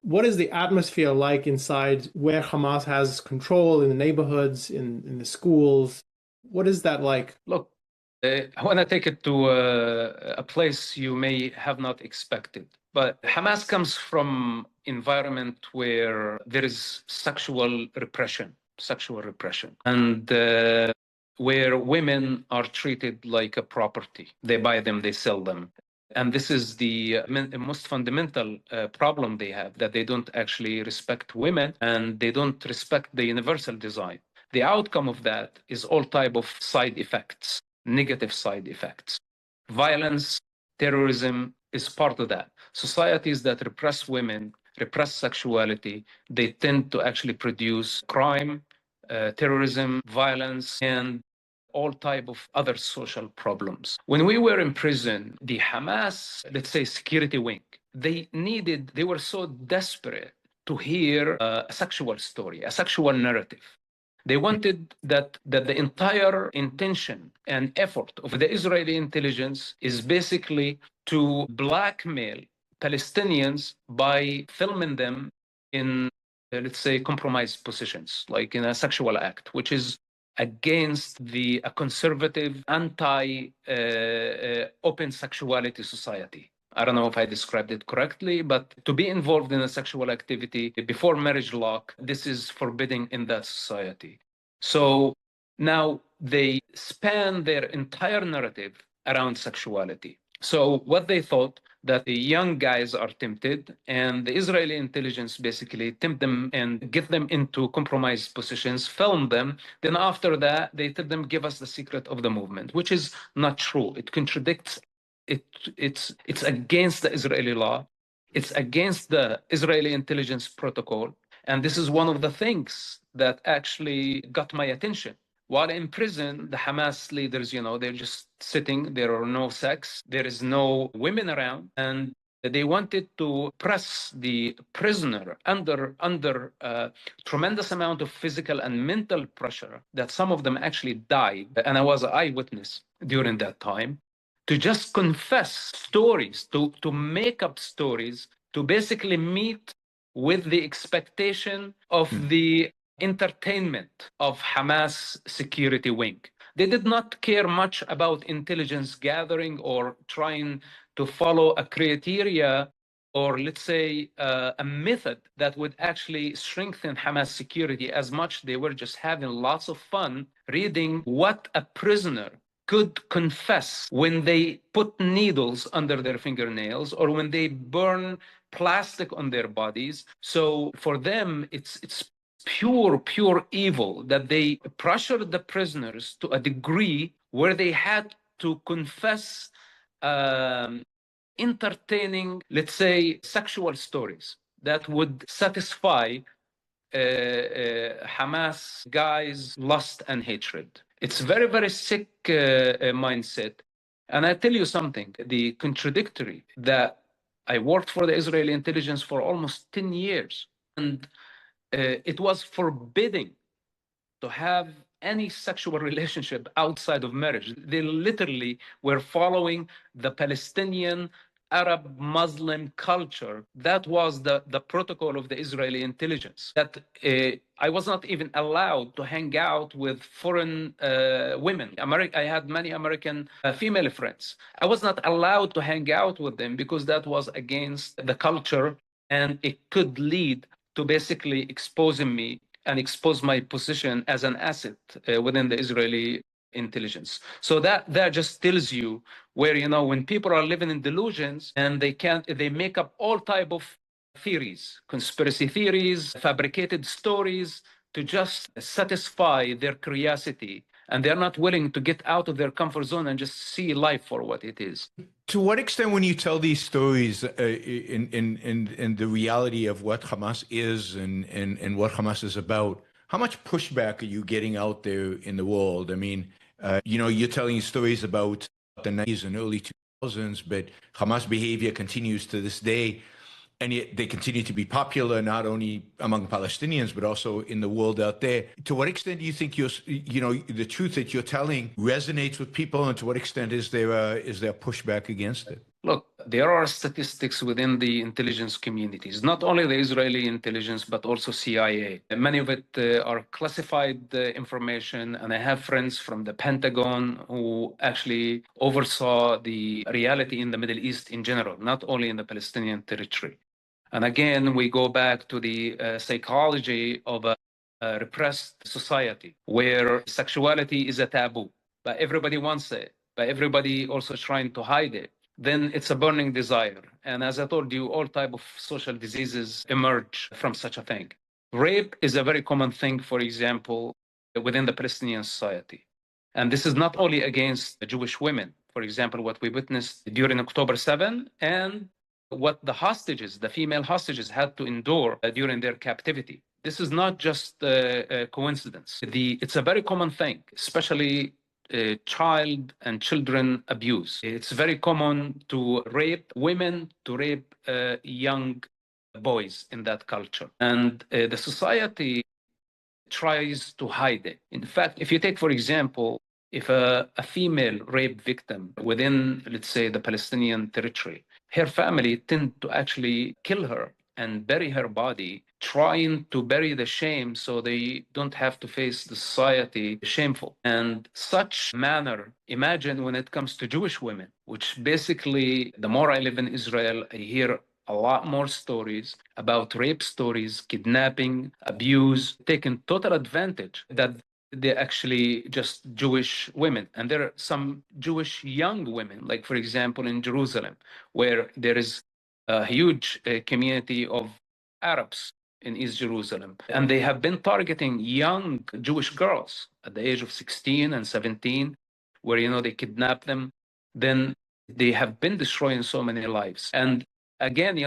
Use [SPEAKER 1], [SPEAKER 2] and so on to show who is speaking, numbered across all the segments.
[SPEAKER 1] What is the atmosphere like inside where Hamas has control in the neighborhoods, in the schools? What is that like?
[SPEAKER 2] Look, I want to take it to a place you may have not expected. But Hamas comes from environment where there is sexual repression, and where women are treated like a property. They buy them, they sell them. And this is the most fundamental problem they have, that they don't actually respect women and they don't respect the universal design. The outcome of that is all type of side effects, negative side effects. Violence, terrorism is part of that. Societies that repress women, repress sexuality, they tend to actually produce crime, terrorism, violence, and all type of other social problems. When we were in prison, the Hamas, let's say, security wing, they were so desperate to hear a sexual story, a sexual narrative. They wanted that the entire intention and effort of the Israeli intelligence is basically to blackmail Palestinians by filming them in, let's say, compromised positions, like in a sexual act, which is against a conservative, anti-open sexuality society. I don't know if I described it correctly, but to be involved in a sexual activity before marriage lock, this is forbidding in that society. So now they span their entire narrative around sexuality. So what they thought, that the young guys are tempted, and the Israeli intelligence basically tempt them and get them into compromised positions, film them. Then after that, they tell them, give us the secret of the movement, which is not true. It contradicts it's against the Israeli law. It's against the Israeli intelligence protocol. And this is one of the things that actually got my attention. While in prison, the Hamas leaders, they're just sitting. There are no sex. There is no women around. And they wanted to press the prisoner under tremendous amount of physical and mental pressure, that some of them actually died. And I was an eyewitness during that time, to just confess stories, to make up stories, to basically meet with the expectation of the entertainment of Hamas security wing. They did not care much about intelligence gathering or trying to follow a criteria, or let's say a method that would actually strengthen Hamas security as much. They were just having lots of fun reading what a prisoner could confess when they put needles under their fingernails, or when they burn plastic on their bodies. So for them, it's pure evil that they pressured the prisoners to a degree where they had to confess entertaining, let's say, sexual stories that would satisfy Hamas guys' lust and hatred. It's very sick mindset. And I tell you something, the contradictory, that I worked for the Israeli intelligence for almost 10 years, and it was forbidding to have any sexual relationship outside of marriage. They literally were following the Palestinian Arab Muslim culture. That was the protocol of the Israeli intelligence, that I was not even allowed to hang out with foreign women. I had many American female friends. I was not allowed to hang out with them because that was against the culture, and it could lead to basically exposing me and expose my position as an asset within the Israeli intelligence. So that just tells you where, when people are living in delusions, and they make up all type of theories, conspiracy theories, fabricated stories, to just satisfy their curiosity, and they're not willing to get out of their comfort zone and just see life for what it is.
[SPEAKER 3] To what extent, when you tell these stories in the reality of what Hamas is and what Hamas is about, how much pushback are you getting out there in the world? I mean, you're telling stories about the 90s and early 2000s, but Hamas behavior continues to this day. And yet they continue to be popular, not only among Palestinians, but also in the world out there. To what extent do you think the truth that you're telling resonates with people, and to what extent is there pushback against it?
[SPEAKER 2] Look, there are statistics within the intelligence communities, not only the Israeli intelligence, but also CIA. Many of it are classified information, and I have friends from the Pentagon who actually oversaw the reality in the Middle East in general, not only in the Palestinian territory. And again, we go back to the psychology of a repressed society where sexuality is a taboo, but everybody wants it, but everybody also trying to hide it. Then it's a burning desire. And as I told you, all type of social diseases emerge from such a thing. Rape is a very common thing, for example, within the Palestinian society. And this is not only against Jewish women. For example, what we witnessed during October 7 and what the hostages, the female hostages, had to endure during their captivity. This is not just a coincidence. It's a very common thing, especially child and children abuse. It's very common to rape women, to rape young boys in that culture. And the society tries to hide it. In fact, if you take, for example, if a female rape victim within, let's say, the Palestinian territory, her family tend to actually kill her and bury her body, trying to bury the shame so they don't have to face the society shameful. And such manner, imagine when it comes to Jewish women, which basically, the more I live in Israel, I hear a lot more stories about rape stories, kidnapping, abuse, taken total advantage that they're actually just Jewish women. And there are some Jewish young women, like, for example, in Jerusalem, where there is a huge community of Arabs in East Jerusalem. And they have been targeting young Jewish girls at the age of 16 and 17, where, they kidnap them. Then they have been destroying so many lives. And again,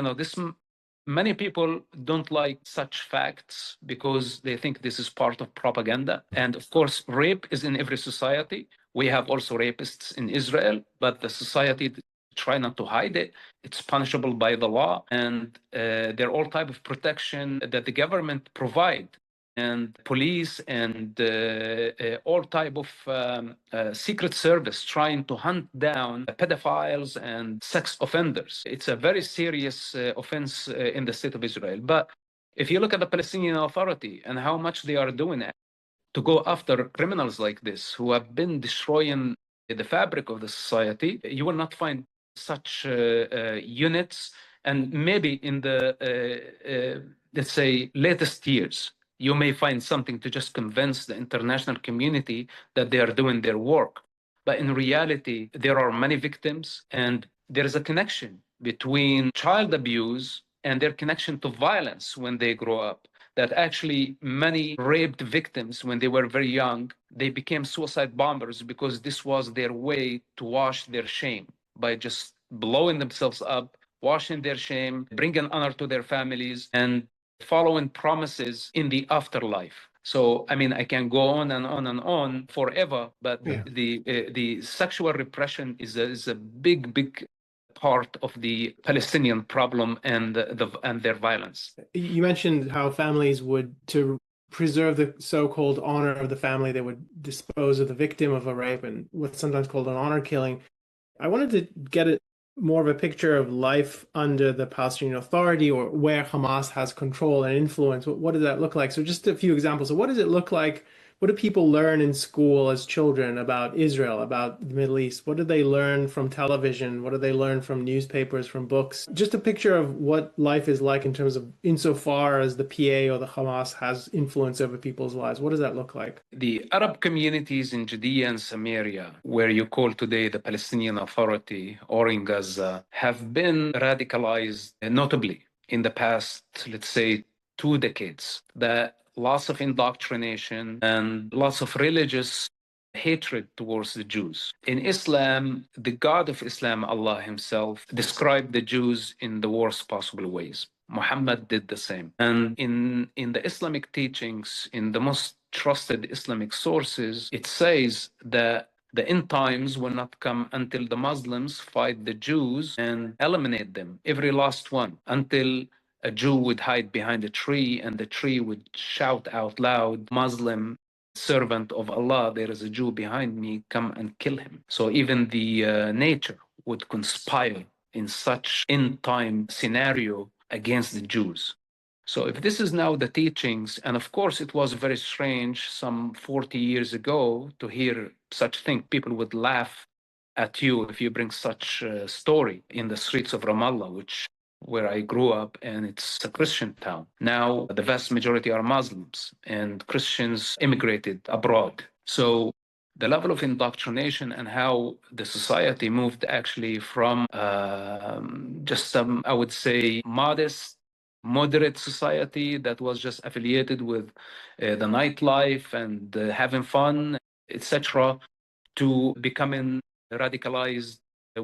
[SPEAKER 2] many people don't like such facts because they think this is part of propaganda. And of course, rape is in every society. We have also rapists in Israel, but the society try not to hide it. It's punishable by the law, and there are all type of protection that the government provide, and police and all type of secret service trying to hunt down pedophiles and sex offenders. It's a very serious offense in the state of Israel. But if you look at the Palestinian Authority and how much they are doing to go after criminals like this who have been destroying the fabric of the society, you will not find such units. And maybe in the, let's say, latest years, you may find something to just convince the international community that they are doing their work. But in reality, there are many victims, and there is a connection between child abuse and their connection to violence when they grow up. That actually many raped victims, when they were very young, they became suicide bombers because this was their way to wash their shame by just blowing themselves up, washing their shame, bringing honor to their families, and following promises in the afterlife. So, I mean, I can go on and on and on forever, but the sexual repression is a big part of the Palestinian problem and their violence.
[SPEAKER 1] You mentioned how families would, to preserve the so-called honor of the family, they would dispose of the victim of a rape and what's sometimes called an honor killing. I wanted to get more of a picture of life under the Palestinian Authority, or where Hamas has control and influence. What does that look like? So just a few examples. So what does it look like? What do people learn in school as children about Israel, about the Middle East? What do they learn from television? What do they learn from newspapers, from books? Just a picture of what life is like in terms of, insofar as the PA or the Hamas has influence over people's lives. What does that look like?
[SPEAKER 2] The Arab communities in Judea and Samaria, where you call today the Palestinian Authority, or in Gaza, have been radicalized notably in the past, let's say, 2 decades. The lots of indoctrination and lots of religious hatred towards the Jews. In Islam, the God of Islam, Allah himself, described the Jews in the worst possible ways. Muhammad did the same. And in the Islamic teachings, in the most trusted Islamic sources, it says that the end times will not come until the Muslims fight the Jews and eliminate them, every last one, until a Jew would hide behind a tree and the tree would shout out loud, "Muslim servant of Allah, there is a Jew behind me, come and kill him." So even the nature would conspire in such end-time scenario against the Jews. So if this is now the teachings, and of course it was very strange some 40 years ago to hear such thing. People would laugh at you if you bring such a story in the streets of Ramallah, where I grew up, and it's a Christian town. Now the vast majority are Muslims, and Christians immigrated abroad. So the level of indoctrination and how the society moved actually from just some, I would say, modest, moderate society that was just affiliated with the nightlife and having fun, etc., to becoming radicalized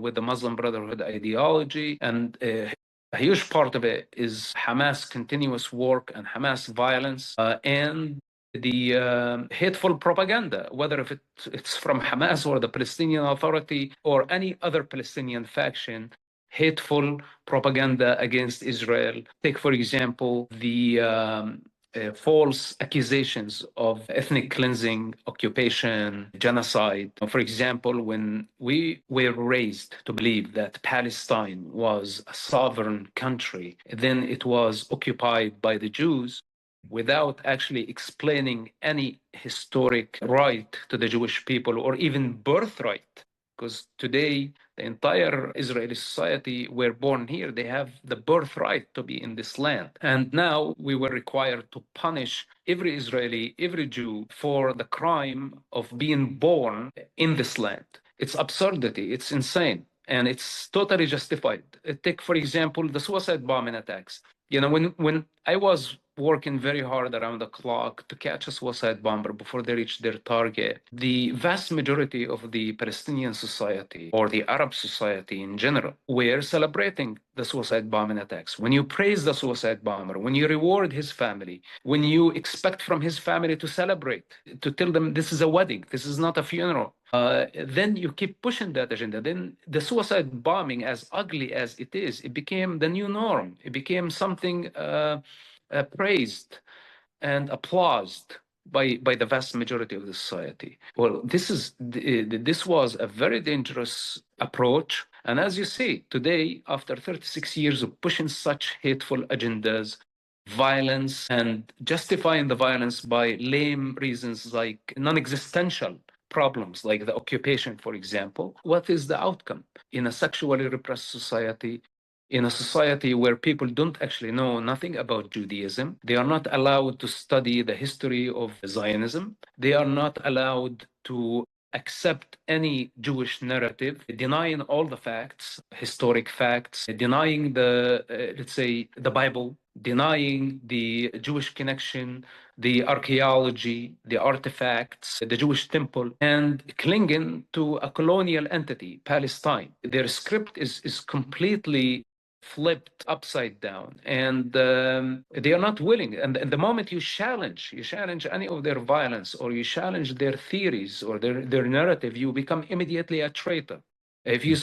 [SPEAKER 2] with the Muslim Brotherhood ideology. And a huge part of it is Hamas' continuous work and Hamas violence and the hateful propaganda, whether if it's from Hamas or the Palestinian Authority or any other Palestinian faction. Hateful propaganda against Israel. Take, for example, the false accusations of ethnic cleansing, occupation, genocide. For example, when we were raised to believe that Palestine was a sovereign country, then it was occupied by the Jews, without actually explaining any historic right to the Jewish people or even birthright. Because today, the entire Israeli society were born here. They have the birthright to be in this land. And now we were required to punish every Israeli, every Jew for the crime of being born in this land. It's absurdity. It's insane. And it's totally justified. Take, for example, the suicide bombing attacks. You know, when I was working very hard around the clock to catch a suicide bomber before they reach their target, the vast majority of the Palestinian society or the Arab society in general were celebrating the suicide bombing attacks. When you praise the suicide bomber, when you reward his family, when you expect from his family to celebrate, to tell them this is a wedding, this is not a funeral, then you keep pushing that agenda. Then the suicide bombing, as ugly as it is, it became the new norm. It became something praised and applauded by the vast majority of the society. Well, this was a very dangerous approach. And as you see, today, after 36 years of pushing such hateful agendas, violence, and justifying the violence by lame reasons like non-existential problems like the occupation, for example, what is the outcome? In a sexually repressed society, in a society where people don't actually know nothing about Judaism, they are not allowed to study the history of Zionism, they are not allowed to accept any Jewish narrative, denying all the facts, historic facts, denying let's say, the Bible, denying the Jewish connection, the archaeology, the artifacts, the Jewish temple, and clinging to a colonial entity, Palestine. Their script is completely flipped upside down, and they are not willing. And the moment you challenge any of their violence, or you challenge their theories or their narrative, you become immediately a traitor. If you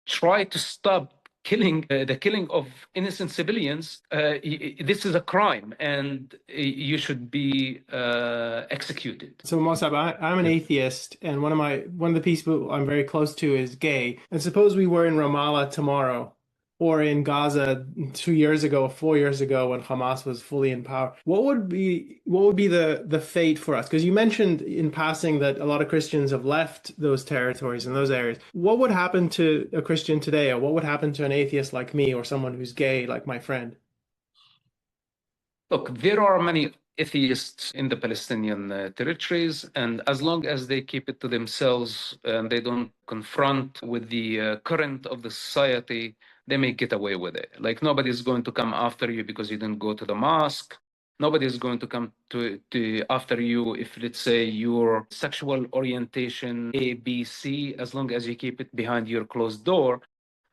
[SPEAKER 2] try to stop the killing of innocent civilians, this is a crime, and you should be executed.
[SPEAKER 1] So Mosab, I'm an atheist, and one of the people I'm very close to is gay. And suppose we were in Ramallah tomorrow, or in Gaza 2 years ago, 4 years ago, when Hamas was fully in power. What would be the fate for us? Because you mentioned in passing that a lot of Christians have left those territories and those areas. What would happen to a Christian today, or what would happen to an atheist like me, or someone who's gay like my friend?
[SPEAKER 2] Look, there are many atheists in the Palestinian territories, and as long as they keep it to themselves and they don't confront with the current of the society, they may get away with it. Like, nobody's going to come after you because you didn't go to the mosque. Nobody's going to come after you if, let's say, your sexual orientation A, B, C, as long as you keep it behind your closed door.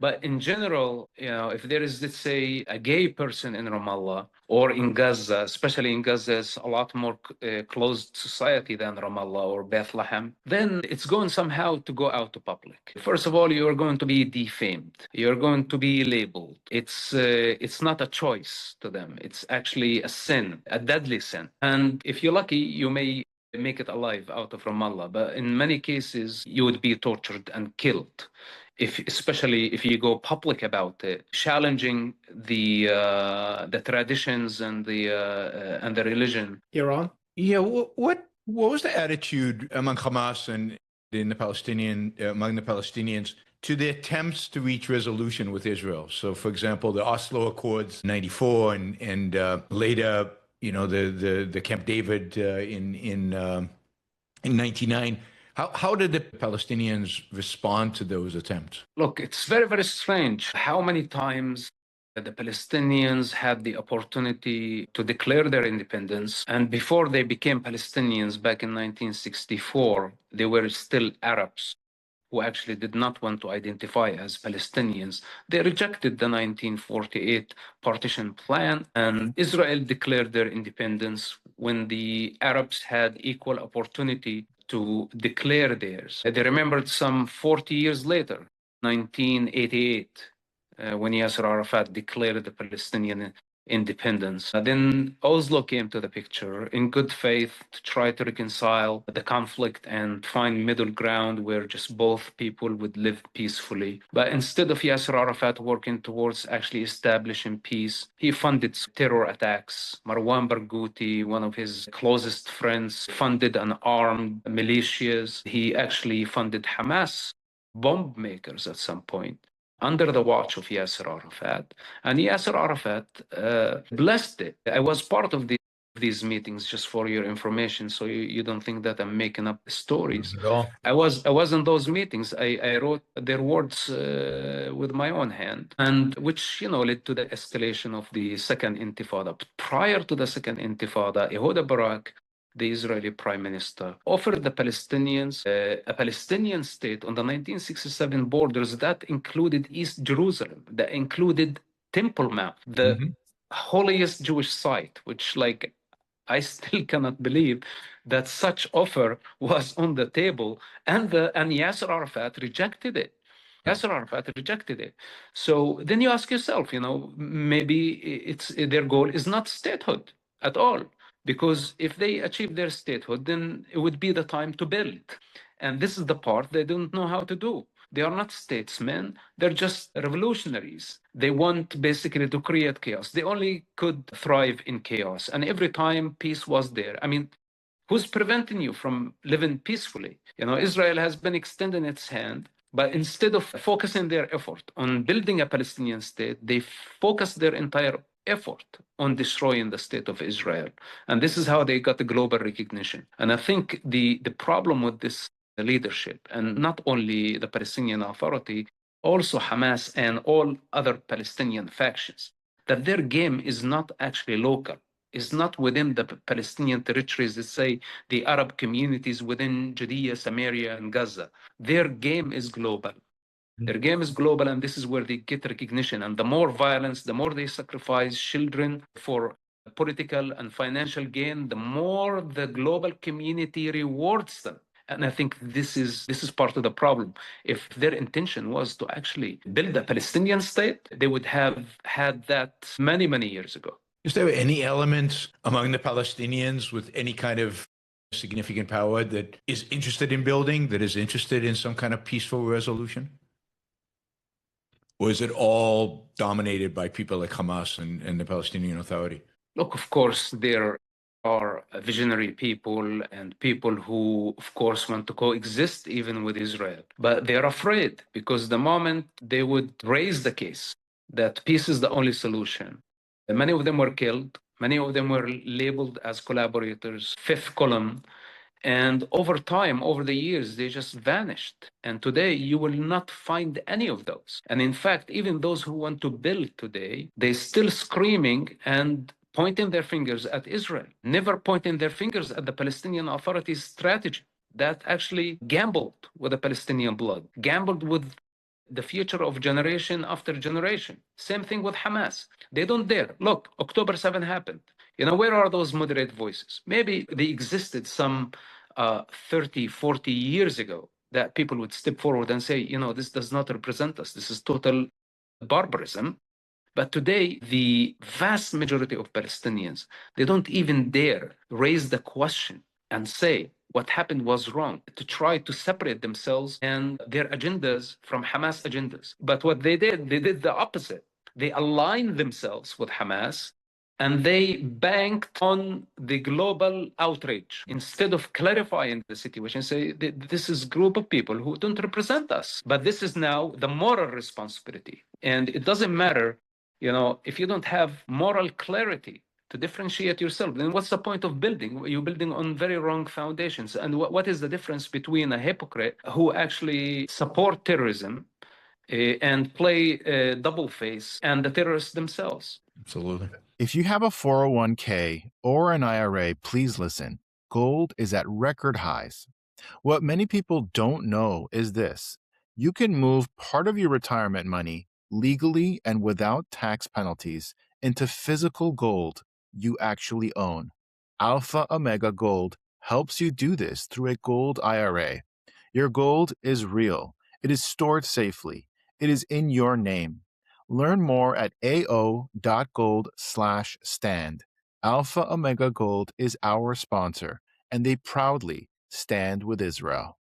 [SPEAKER 2] But in general, you know, if there is, let's say, a gay person in Ramallah or in Gaza, especially in Gaza, it's a lot more closed society than Ramallah or Bethlehem, then it's going somehow to go out to public. First of all, you're going to be defamed. You're going to be labeled. It's not a choice to them. It's actually a sin, a deadly sin. And if you're lucky, you may make it alive out of Ramallah. But in many cases, you would be tortured and killed. especially if you go public about it, challenging the traditions and the religion.
[SPEAKER 1] Yaron?
[SPEAKER 3] Yeah, what was the attitude among Hamas and among the Palestinians to the attempts to reach resolution with Israel? So, for example, the Oslo Accords '94 and later, the Camp David in '99. How did the Palestinians respond to those attempts?
[SPEAKER 2] Look, it's very, very strange how many times the Palestinians had the opportunity to declare their independence. And before they became Palestinians back in 1964, they were still Arabs who actually did not want to identify as Palestinians. They rejected the 1948 partition plan, and Israel declared their independence when the Arabs had equal opportunity to declare theirs. They remembered some 40 years later, 1988, when Yasser Arafat declared the Palestinian independence. Then Oslo came to the picture in good faith to try to reconcile the conflict and find middle ground where just both people would live peacefully. But instead of Yasser Arafat working towards actually establishing peace, he funded terror attacks. Marwan Barghouti, one of his closest friends, funded an armed militias. He actually funded Hamas bomb makers at some point, under the watch of Yasser Arafat. And Yasser Arafat blessed it. I was part of these meetings, just for your information, so you don't think that I'm making up stories.
[SPEAKER 3] Not at all.
[SPEAKER 2] I was in those meetings. I wrote their words with my own hand, and which led to the escalation of the second Intifada. But prior to the second Intifada, Yehuda Barak, the Israeli prime minister, offered the Palestinians a Palestinian state on the 1967 borders that included East Jerusalem, that included Temple Mount, the holiest Jewish site, which, like, I still cannot believe that such offer was on the table, and Yasser Arafat rejected it. Yasser Arafat rejected it. So then you ask yourself, maybe their goal is not statehood at all. Because if they achieve their statehood, then it would be the time to build. And this is the part they don't know how to do. They are not statesmen. They're just revolutionaries. They want basically to create chaos. They only could thrive in chaos. And every time peace was there. I mean, who's preventing you from living peacefully? Israel has been extending its hand, but instead of focusing their effort on building a Palestinian state, they focus their entire effort on destroying the state of Israel. And this is how they got the global recognition. And I think the problem with this leadership, and not only the Palestinian Authority, also Hamas and all other Palestinian factions, that their game is not actually local, is not within the Palestinian territories, let's say the Arab communities within Judea, Samaria, and Gaza. Their game is global. Their game is global, and this is where they get recognition. And the more violence, the more they sacrifice children for political and financial gain, the more the global community rewards them. And I think this is part of the problem. If their intention was to actually build a Palestinian state, they would have had that many, many years ago.
[SPEAKER 3] Is there any element among the Palestinians with any kind of significant power that is interested in building, that is interested in some kind of peaceful resolution? Or is it all dominated by people like Hamas and the Palestinian Authority?
[SPEAKER 2] Look, of course, there are visionary people and people who, of course, want to coexist even with Israel. But they're afraid because the moment they would raise the case that peace is the only solution, many of them were killed. Many of them were labeled as collaborators, fifth column. And over time, over the years, they just vanished. And today, you will not find any of those. And in fact, even those who want to build today, they're still screaming and pointing their fingers at Israel, never pointing their fingers at the Palestinian Authority's strategy that actually gambled with the Palestinian blood, gambled with the future of generation after generation. Same thing with Hamas. They don't dare. Look, October 7 happened. Where are those moderate voices? Maybe they existed some 30, 40 years ago that people would step forward and say, this does not represent us. This is total barbarism. But today, the vast majority of Palestinians, they don't even dare raise the question and say, what happened was wrong, to try to separate themselves and their agendas from Hamas agendas. But what they did the opposite. They aligned themselves with Hamas and they banked on the global outrage instead of clarifying the situation. Say this is a group of people who don't represent us, but this is now the moral responsibility. And it doesn't matter, if you don't have moral clarity to differentiate yourself, then what's the point of building? You're building on very wrong foundations. And what is the difference between a hypocrite who actually support terrorism and play double face and the terrorists themselves?
[SPEAKER 3] Absolutely.
[SPEAKER 4] If you have a 401k or an IRA, please listen. Gold is at record highs. What many people don't know is this: you can move part of your retirement money legally and without tax penalties into physical gold you actually own. Alpha Omega Gold helps you do this through a gold IRA. Your gold is real. It is stored safely. It is in your name. Learn more at ao.gold/stand. Alpha Omega Gold is our sponsor, and they proudly stand with Israel.